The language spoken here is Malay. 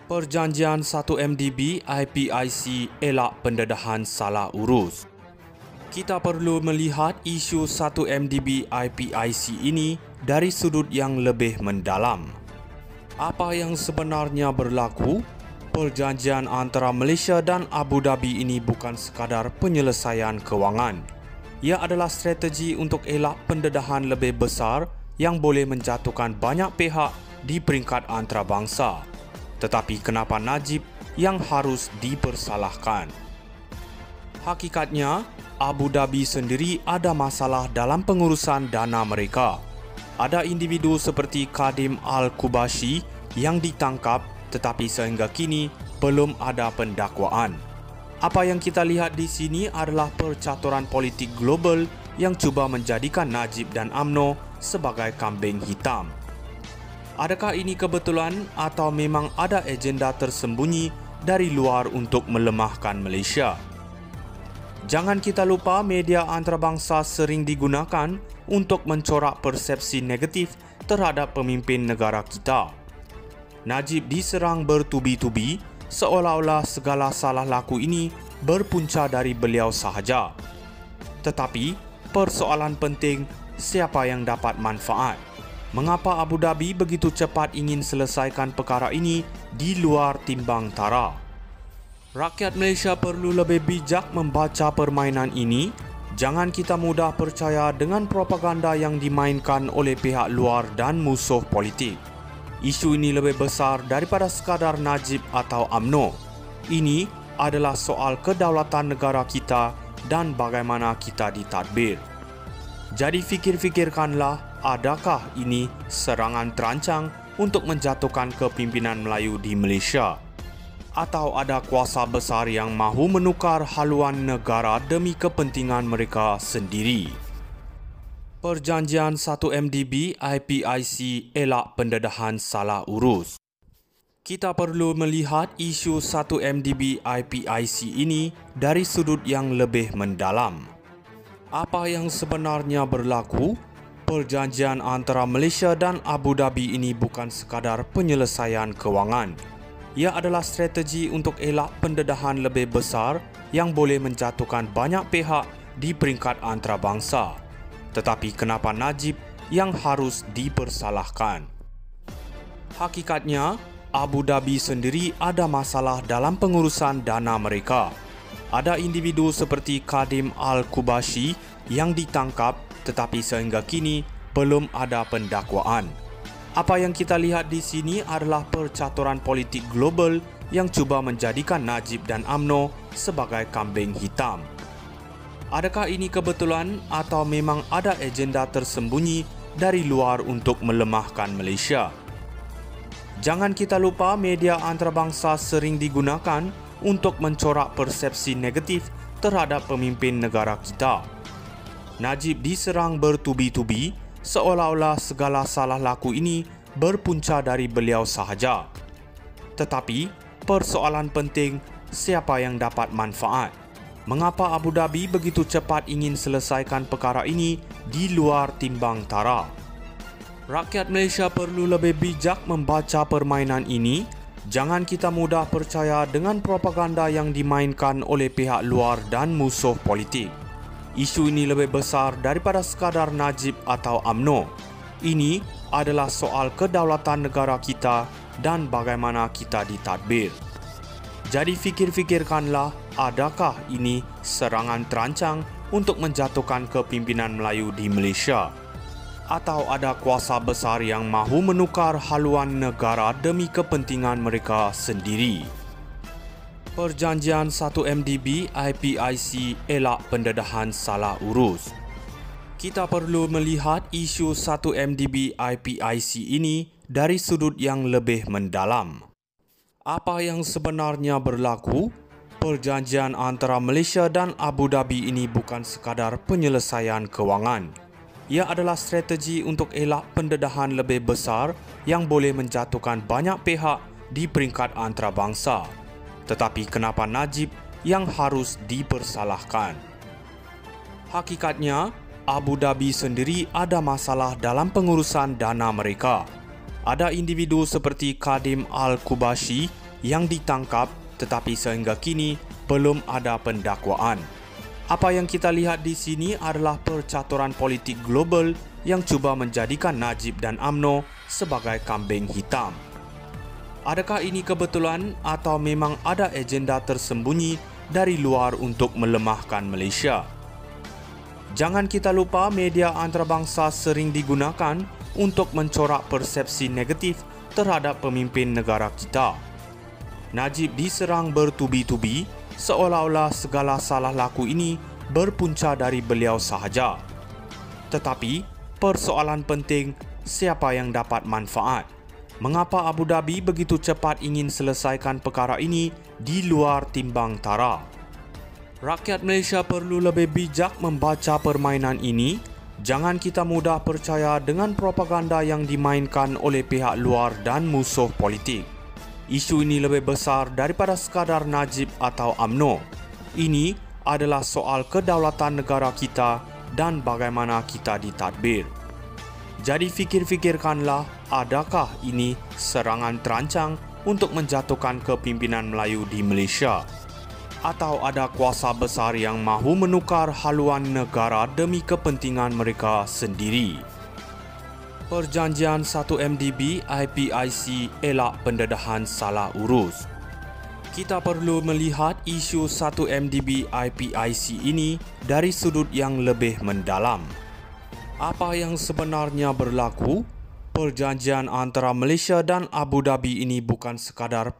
Perjanjian 1MDB IPIC elak pendedahan salah urus. Kita perlu melihat isu 1MDB IPIC ini dari sudut yang lebih mendalam. Apa yang sebenarnya berlaku? Perjanjian antara Malaysia dan Abu Dhabi ini bukan sekadar penyelesaian kewangan. Ia adalah strategi untuk elak pendedahan lebih besar yang boleh menjatuhkan banyak pihak di peringkat antarabangsa. Tetapi kenapa Najib yang harus dipersalahkan? Hakikatnya, Abu Dhabi sendiri ada masalah dalam pengurusan dana mereka. Ada individu seperti Kadim Al-Kubashi yang ditangkap tetapi sehingga kini belum ada pendakwaan. Apa yang kita lihat di sini adalah percaturan politik global yang cuba menjadikan Najib dan UMNO sebagai kambing hitam. Adakah ini kebetulan atau memang ada agenda tersembunyi dari luar untuk melemahkan Malaysia? Jangan kita lupa media antarabangsa sering digunakan untuk mencorak persepsi negatif terhadap pemimpin negara kita. Najib diserang bertubi-tubi seolah-olah segala salah laku ini berpunca dari beliau sahaja. Tetapi persoalan penting, siapa yang dapat manfaat? Mengapa Abu Dhabi begitu cepat ingin selesaikan perkara ini di luar timbang tara? Rakyat Malaysia perlu lebih bijak membaca permainan ini. Jangan kita mudah percaya dengan propaganda yang dimainkan oleh pihak luar dan musuh politik. Isu ini lebih besar daripada sekadar Najib atau UMNO. Ini adalah soal kedaulatan negara kita dan bagaimana kita ditadbir. Jadi fikir-fikirkanlah, adakah ini serangan terancang untuk menjatuhkan kepimpinan Melayu di Malaysia? Atau ada kuasa besar yang mahu menukar haluan negara demi kepentingan mereka sendiri? Perjanjian 1MDB IPIC elak pendedahan salah urus. Kita perlu melihat isu 1MDB IPIC ini dari sudut yang lebih mendalam. Apa yang sebenarnya berlaku? Perjanjian antara Malaysia dan Abu Dhabi ini bukan sekadar penyelesaian kewangan. Ia adalah strategi untuk elak pendedahan lebih besar yang boleh menjatuhkan banyak pihak di peringkat antarabangsa. Tetapi kenapa Najib yang harus dipersalahkan? Hakikatnya, Abu Dhabi sendiri ada masalah dalam pengurusan dana mereka. Ada individu seperti Kadim Al-Kubashi yang ditangkap tetapi sehingga kini belum ada pendakwaan. Apa yang kita lihat di sini adalah percaturan politik global yang cuba menjadikan Najib dan UMNO sebagai kambing hitam. Adakah ini kebetulan atau memang ada agenda tersembunyi dari luar untuk melemahkan Malaysia? Jangan kita lupa media antarabangsa sering digunakan untuk mencorak persepsi negatif terhadap pemimpin negara kita. Najib diserang bertubi-tubi seolah-olah segala salah laku ini berpunca dari beliau sahaja. Tetapi persoalan penting, siapa yang dapat manfaat? Mengapa Abu Dhabi begitu cepat ingin selesaikan perkara ini di luar timbang tara? Rakyat Malaysia perlu lebih bijak membaca permainan ini. Jangan kita mudah percaya dengan propaganda yang dimainkan oleh pihak luar dan musuh politik. Isu ini lebih besar daripada sekadar Najib atau UMNO. Ini adalah soal kedaulatan negara kita dan bagaimana kita ditadbir. Jadi fikir-fikirkanlah, adakah ini serangan terancang untuk menjatuhkan kepimpinan Melayu di Malaysia? Atau ada kuasa besar yang mahu menukar haluan negara demi kepentingan mereka sendiri? Perjanjian 1MDB IPIC elak pendedahan salah urus. Kita perlu melihat isu 1MDB IPIC ini dari sudut yang lebih mendalam. Apa yang sebenarnya berlaku? Perjanjian antara Malaysia dan Abu Dhabi ini bukan sekadar penyelesaian kewangan. Ia adalah strategi untuk elak pendedahan lebih besar yang boleh menjatuhkan banyak pihak di peringkat antarabangsa. Tetapi kenapa Najib yang harus dipersalahkan? Hakikatnya, Abu Dhabi sendiri ada masalah dalam pengurusan dana mereka. Ada individu seperti Kadim Al-Kubashi yang ditangkap tetapi sehingga kini belum ada pendakwaan. Apa yang kita lihat di sini adalah percaturan politik global yang cuba menjadikan Najib dan UMNO sebagai kambing hitam. Adakah ini kebetulan atau memang ada agenda tersembunyi dari luar untuk melemahkan Malaysia? Jangan kita lupa media antarabangsa sering digunakan untuk mencorak persepsi negatif terhadap pemimpin negara kita. Najib diserang bertubi-tubi seolah-olah segala salah laku ini berpunca dari beliau sahaja. Tetapi, persoalan penting siapa yang dapat manfaat? Mengapa Abu Dhabi begitu cepat ingin selesaikan perkara ini di luar timbang tara? Rakyat Malaysia perlu lebih bijak membaca permainan ini. Jangan kita mudah percaya dengan propaganda yang dimainkan oleh pihak luar dan musuh politik. Isu ini lebih besar daripada sekadar Najib atau UMNO. Ini adalah soal kedaulatan negara kita dan bagaimana kita ditadbir. Jadi fikir-fikirkanlah, adakah ini serangan terancang untuk menjatuhkan kepimpinan Melayu di Malaysia? Atau ada kuasa besar yang mahu menukar haluan negara demi kepentingan mereka sendiri? Perjanjian 1 MDB IPIC elak pendedahan salah urus. Kita perlu melihat isu 1 MDB IPIC ini dari sudut yang lebih mendalam. Apa yang sebenarnya berlaku? Perjanjian antara Malaysia dan Abu Dhabi ini bukan sekadar